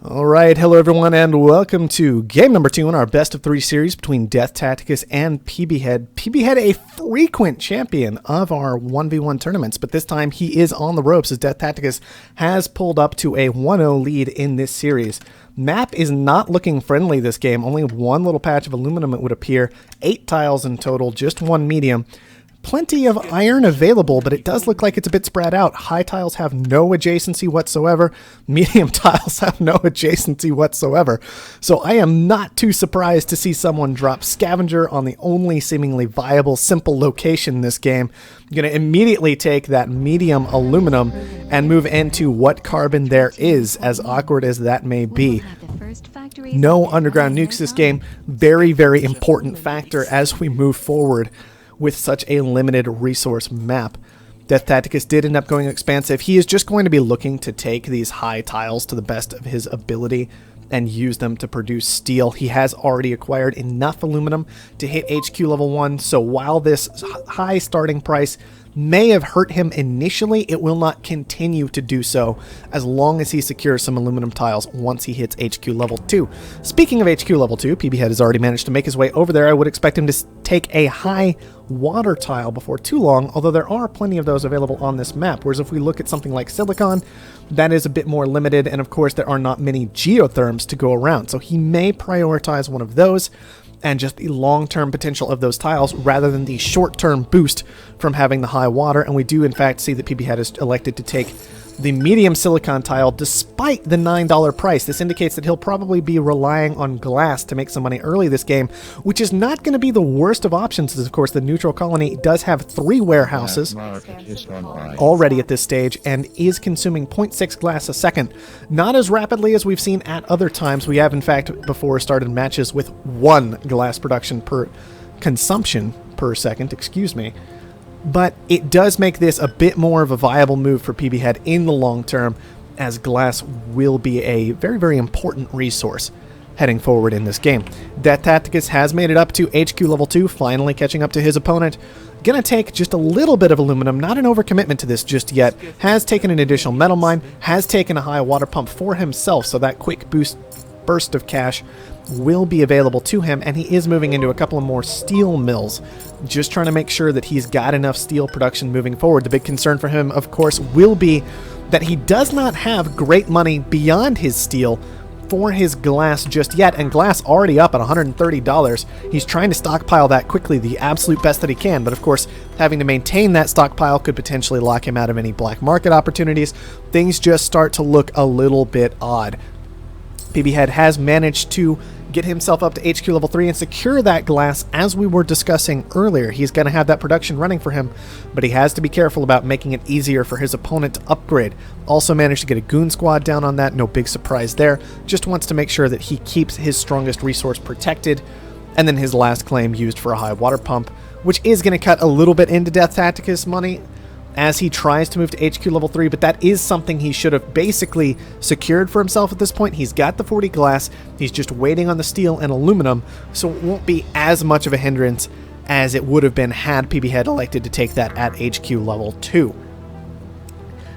All right, hello everyone, and welcome to game number 2 in our best of 3 series between Deathtacticus and Pbhead. Pbhead, a frequent champion of our 1v1 tournaments, but this time he is on the ropes as Deathtacticus has pulled up to a 1-0 lead in this series. Map is not looking friendly this game. Only one little patch of aluminum, it would appear. 8 tiles in total, just one medium. Plenty of iron available, but it does look like it's a bit spread out. High tiles have no adjacency whatsoever. Medium tiles have no adjacency whatsoever. So I am not too surprised to see someone drop Scavenger on the only seemingly viable, simple location in this game. I'm going to immediately take that medium aluminum and move into what carbon there is, as awkward as that may be. No underground nukes this game. Very, very important factor as we move forward with such a limited resource map. Deathtacticus did end up going expansive. He is just going to be looking to take these high tiles to the best of his ability and use them to produce steel. He has already acquired enough aluminum to hit HQ level 1, so while this high starting price may have hurt him initially, it will not continue to do so as long as he secures some aluminum tiles once he hits HQ level 2. Speaking of HQ level 2, Pbhead has already managed to make his way over there. I would expect him to take a high water tile before too long, although there are plenty of those available on this map, whereas if we look at something like silicon, that is a bit more limited, and of course there are not many geotherms to go around, so he may prioritize one of those and just the long-term potential of those tiles rather than the short-term boost from having the high water. And we do in fact see that Pbhead has elected to take the medium silicon tile despite the $9 price. This indicates that he'll probably be relying on glass to make some money early this game, which is not going to be the worst of options, as of course the neutral colony does have 3 warehouses already at this stage and is consuming 0.6 glass a second. Not as rapidly as we've seen at other times. We have in fact before started matches with 1 glass production per consumption per second, excuse me. But it does make this a bit more of a viable move for Pbhead in the long term, as glass will be a very, very important resource heading forward in this game. Deathtacticus has made it up to HQ level 2, finally catching up to his opponent. Gonna take just a little bit of aluminum, not an overcommitment to this just yet. Has taken an additional metal mine, has taken a high water pump for himself, so that quick burst of cash will be available to him, and he is moving into a couple of more steel mills, just trying to make sure that he's got enough steel production moving forward. The big concern for him, of course, will be that he does not have great money beyond his steel for his glass just yet, and glass already up at $130. He's trying to stockpile that quickly, the absolute best that he can, but of course having to maintain that stockpile could potentially lock him out of any black market opportunities. Things just start to look a little bit odd. Pbhead has managed to get himself up to HQ level 3 and secure that glass as we were discussing earlier. He's going to have that production running for him, but he has to be careful about making it easier for his opponent to upgrade. Also managed to get a goon squad down on that, no big surprise there. Just wants to make sure that he keeps his strongest resource protected, and then his last claim used for a high water pump, which is going to cut a little bit into Deathtacticus money as he tries to move to HQ level 3, but that is something he should have basically secured for himself at this point. He's got the 40 glass, he's just waiting on the steel and aluminum, so it won't be as much of a hindrance as it would have been had Pbhead elected to take that at HQ level 2.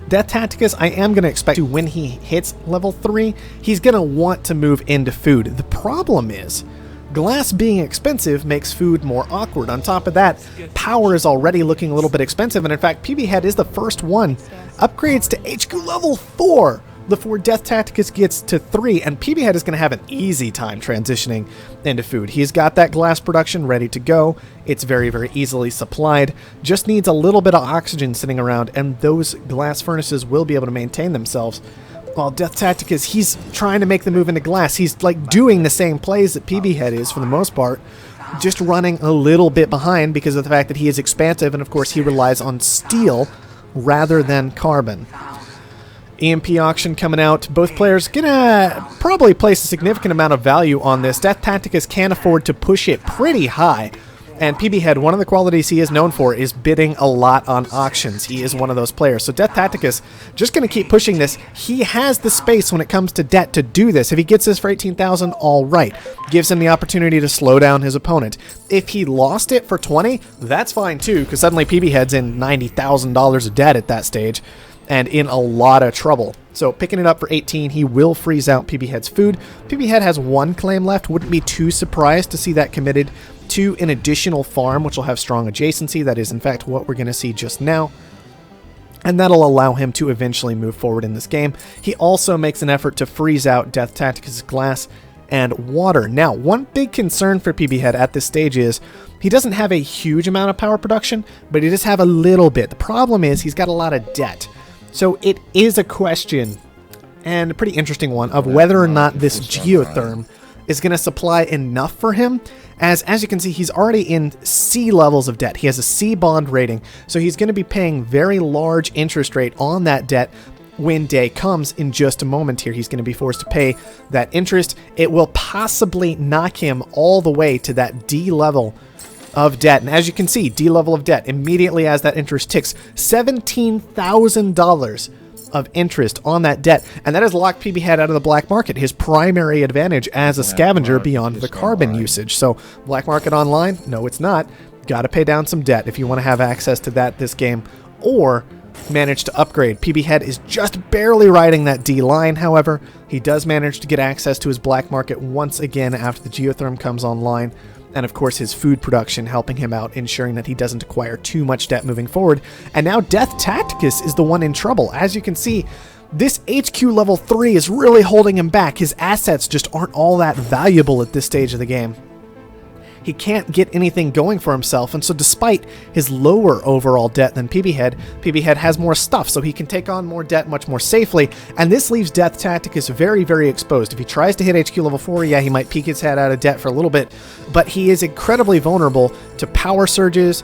Deathtacticus, I am going to expect to, when he hits level 3, he's going to want to move into food. The problem is, glass being expensive makes food more awkward. On top of that, power is already looking a little bit expensive, and in fact, Pbhead is the first one. Upgrades to HQ level 4 before Deathtacticus gets to 3, and Pbhead is going to have an easy time transitioning into food. He's got that glass production ready to go. It's very, very easily supplied. Just needs a little bit of oxygen sitting around, and those glass furnaces will be able to maintain themselves. While Deathtacticus, he's trying to make the move into glass. He's like doing the same plays that Pbhead is for the most part, just running a little bit behind because of the fact that he is expansive, and of course he relies on steel rather than carbon. EMP auction coming out. Both players gonna probably place a significant amount of value on this. Deathtacticus can afford to push it pretty high. And Pbhead, one of the qualities he is known for is bidding a lot on auctions. He is one of those players. So Deathtacticus just going to keep pushing this. He has the space when it comes to debt to do this. If he gets this for 18,000, all right. Gives him the opportunity to slow down his opponent. If he lost it for 20, that's fine too, because suddenly Pbhead's in $90,000 of debt at that stage and in a lot of trouble. So picking it up for 18, he will freeze out Pbhead's food. Pbhead has 1 claim left. Wouldn't be too surprised to see that committed to an additional farm, which will have strong adjacency. That is, in fact, what we're going to see just now. And that'll allow him to eventually move forward in this game. He also makes an effort to freeze out Deathtacticus' glass and water. Now, one big concern for Pbhead at this stage is he doesn't have a huge amount of power production, but he does have a little bit. The problem is he's got a lot of debt. So it is a question, and a pretty interesting one, of whether or not this geotherm is going to supply enough for him. As you can see, he's already in C levels of debt. He has a C bond rating, so he's going to be paying very large interest rate on that debt when day comes. In just a moment here, he's going to be forced to pay that interest. It will possibly knock him all the way to that D level of debt. And as you can see, D level of debt, immediately as that interest ticks, $17,000 of interest on that debt. And that has locked Pbhead out of the black market, his primary advantage as a scavenger beyond the carbon usage. So black market online? No, it's not. Got to pay down some debt if you want to have access to that this game, or manage to upgrade. Pbhead is just barely riding that D line, however. He does manage to get access to his black market once again after the geotherm comes online. And of course his food production helping him out, ensuring that he doesn't acquire too much debt moving forward. And now Deathtacticus is the one in trouble. As you can see, this HQ level 3 is really holding him back. His assets just aren't all that valuable at this stage of the game. He can't get anything going for himself, and so despite his lower overall debt than Pbhead has more stuff, so he can take on more debt much more safely, and this leaves Deathtacticus very, very exposed. If he tries to hit HQ level 4, yeah, he might peek his head out of debt for a little bit, but he is incredibly vulnerable to power surges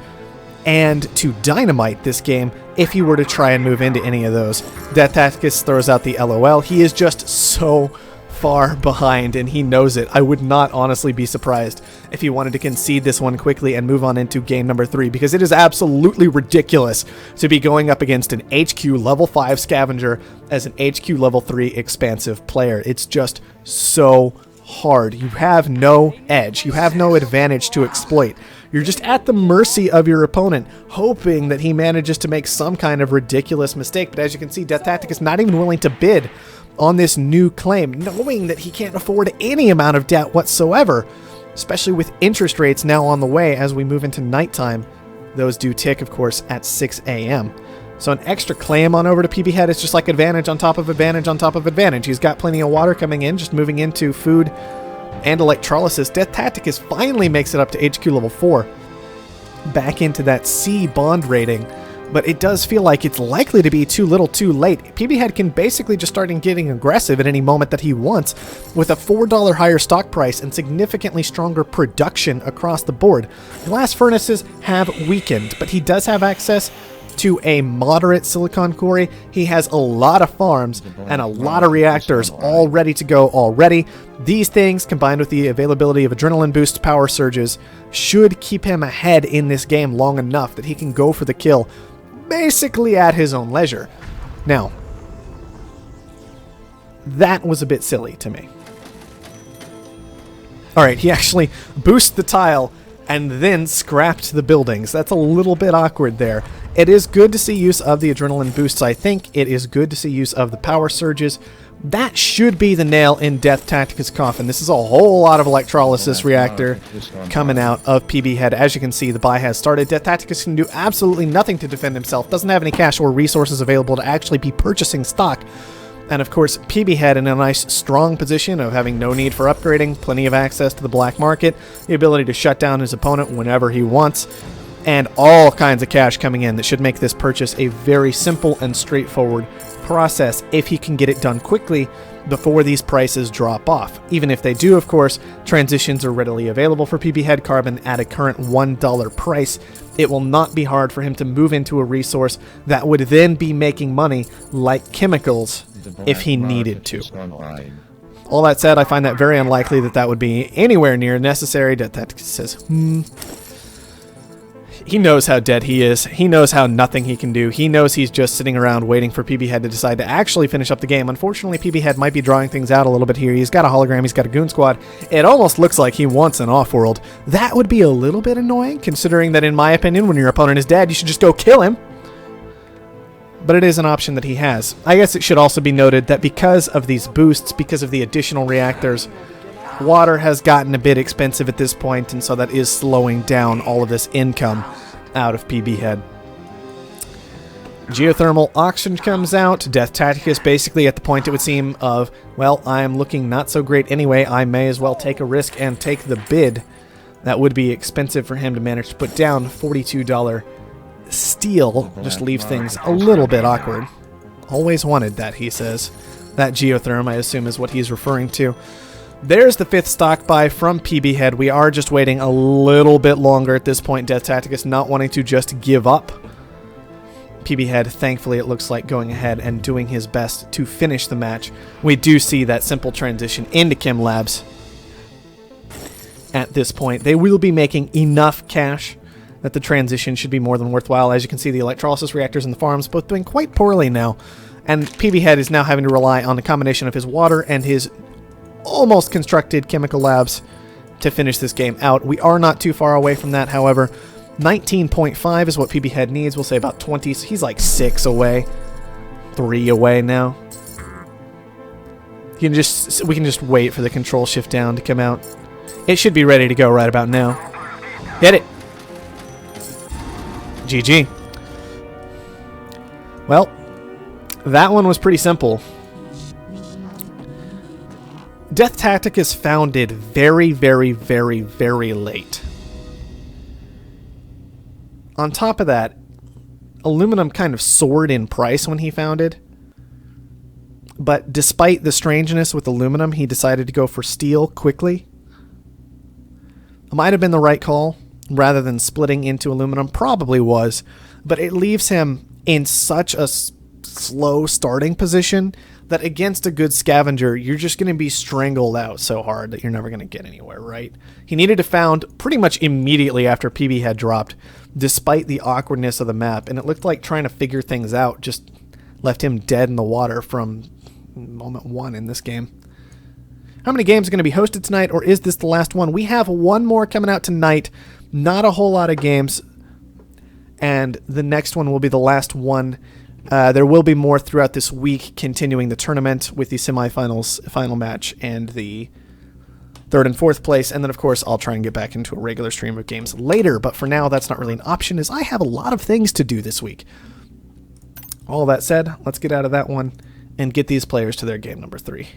and to dynamite this game if he were to try and move into any of those. Deathtacticus throws out the LOL. He is just so far behind, and he knows it. I would not honestly be surprised if he wanted to concede this one quickly and move on into game number 3, because it is absolutely ridiculous to be going up against an HQ level 5 scavenger as an HQ level 3 expansive player. It's just so hard. You have no edge. You have no advantage to exploit. You're just at the mercy of your opponent, hoping that he manages to make some kind of ridiculous mistake. But as you can see, Deathtacticus not even willing to bid on this new claim, knowing that he can't afford any amount of debt whatsoever, especially with interest rates now on the way as we move into nighttime. Those do tick, of course, at 6 a.m. So an extra claim on over to Pbhead is just like advantage on top of advantage on top of advantage. He's got plenty of water coming in, just moving into food and electrolysis. Deathtacticus finally makes it up to HQ level 4, back into that C bond rating. But it does feel like it's likely to be too little too late. Pbhead can basically just start getting aggressive at any moment that he wants, with a $4 higher stock price and significantly stronger production across the board. Glass furnaces have weakened, but he does have access to a moderate silicon quarry. He has a lot of farms and a lot of reactors all ready to go already. These things, combined with the availability of adrenaline boost power surges, should keep him ahead in this game long enough that he can go for the kill basically at his own leisure. Now, that was a bit silly to me. Alright, he actually boosted the tile and then scrapped the buildings. That's a little bit awkward there. It is good to see use of the adrenaline boosts, I think. It is good to see use of the power surges. That should be the nail in Deathtacticus' coffin. This is a whole lot of electrolysis reactor coming out of Pbhead. As you can see, the buy has started. Deathtacticus can do absolutely nothing to defend himself. Doesn't have any cash or resources available to actually be purchasing stock. And of course, Pbhead in a nice strong position of having no need for upgrading, plenty of access to the black market, the ability to shut down his opponent whenever he wants, and all kinds of cash coming in that should make this purchase a very simple and straightforward process if he can get it done quickly before these prices drop off. Even if they do, of course, transitions are readily available for Pbhead Carbon at a current $1 price. It will not be hard for him to move into a resource that would then be making money like chemicals if he needed to. All that said, I find that very unlikely that that would be anywhere near necessary. Deathtacticus says, He knows how dead he is. He knows how nothing he can do. He knows he's just sitting around waiting for Pbhead to decide to actually finish up the game. Unfortunately, Pbhead might be drawing things out a little bit here. He's got a hologram. He's got a goon squad. It almost looks like he wants an Offworld. That would be a little bit annoying, considering that, in my opinion, when your opponent is dead, you should just go kill him. but it is an option that he has. I guess it should also be noted that because of these boosts, because of the additional reactors, water has gotten a bit expensive at this point, and so that is slowing down all of this income out of Pbhead. Geothermal auction comes out. Deathtacticus basically at the point, it would seem, of, well, I'm looking not so great anyway. I may as well take a risk and take the bid. That would be expensive for him to manage to put down. $42 steel just leaves things a little bit awkward. Always wanted that, he says. That geotherm, I assume, is what he's referring to. There's the 5th stock buy from Pbhead. We are just waiting a little bit longer at this point. Deathtacticus not wanting to just give up. Pbhead, thankfully, it looks like going ahead and doing his best to finish the match. We do see that simple transition into Chem Labs. At this point, they will be making enough cash that the transition should be more than worthwhile. As you can see, the electrolysis reactors and the farms both doing quite poorly now. And Pbhead is now having to rely on the combination of his water and his almost constructed chemical labs to finish this game out. We are not too far away from that, however. 19.5 is what Pbhead needs. We'll say about 20, so he's like 6 away. 3 away now. We can just wait for the control shift down to come out. It should be ready to go right about now. Hit it! GG. Well, that one was pretty simple. Deathtacticus founded very, very, very, very late. On top of that, aluminum kind of soared in price when he founded. But despite the strangeness with aluminum, he decided to go for steel quickly. It might have been the right call, rather than splitting into aluminum. Probably was. But it leaves him in such a slow starting position that against a good scavenger, you're just going to be strangled out so hard that you're never going to get anywhere, right? He needed to found pretty much immediately after Pbhead had dropped, despite the awkwardness of the map, and it looked like trying to figure things out just left him dead in the water from moment 1 in this game. How many games are going to be hosted tonight, or is this the last one? We have one more coming out tonight. Not a whole lot of games, and the next one will be the last one. There will be more throughout this week, continuing the tournament with the semifinals, final match, and the 3rd and 4th place. And then, of course, I'll try and get back into a regular stream of games later. But for now, that's not really an option, as I have a lot of things to do this week. All that said, let's get out of that one and get these players to their game number 3.